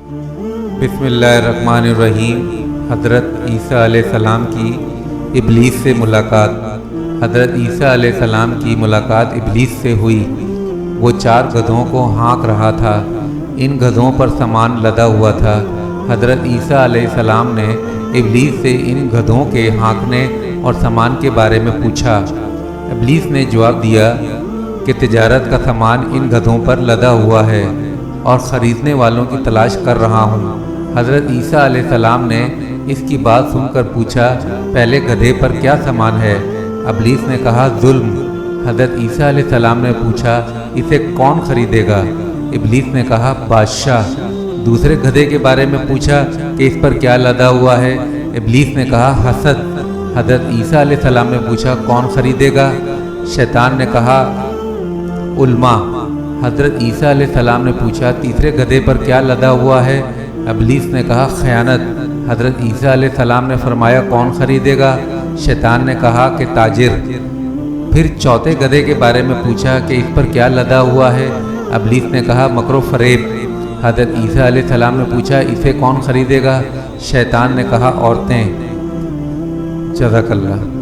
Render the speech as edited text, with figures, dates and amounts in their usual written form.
بسم اللہ الرحمن الرحیم۔ حضرت عیسیٰ علیہ السلام کی ابلیس سے ملاقات۔ حضرت عیسیٰ علیہ السلام کی ملاقات ابلیس سے ہوئی۔ وہ 4 گدھوں کو ہانک رہا تھا۔ ان گدھوں پر سامان لدا ہوا تھا۔ حضرت عیسیٰ علیہ السلام نے ابلیس سے ان گدھوں کے ہانکنے اور سامان کے بارے میں پوچھا۔ ابلیس نے جواب دیا کہ تجارت کا سامان ان گدھوں پر لدا ہوا ہے اور خریدنے والوں کی تلاش کر رہا ہوں۔ حضرت عیسیٰ علیہ السلام نے اس کی بات سن کر پوچھا، پہلے گدھے پر کیا سامان ہے؟ ابلیس نے کہا، ظلم۔ حضرت عیسیٰ علیہ السلام نے پوچھا، اسے کون خریدے گا؟ ابلیس نے کہا، بادشاہ۔ دوسرے گدھے کے بارے میں پوچھا کہ اس پر کیا لدا ہوا ہے؟ ابلیس نے کہا، حسد۔ حضرت عیسیٰ علیہ السلام نے پوچھا، کون خریدے گا؟ شیطان نے کہا، علماء۔ حضرت عیسیٰ علیہ السلام نے پوچھا، تیسرے گدھے پر کیا لدا ہوا ہے؟ ابلیس نے کہا، خیانت۔ حضرت عیسیٰ علیہ السلام نے فرمایا، کون خریدے گا؟ شیطان نے کہا کہ تاجر۔ پھر چوتھے گدھے کے بارے میں پوچھا کہ اس پر کیا لدا ہوا ہے؟ ابلیس نے کہا، مکر و فریب۔ حضرت عیسیٰ علیہ السلام نے پوچھا، اسے کون خریدے گا؟ شیطان نے کہا، عورتیں۔ جزاک اللہ۔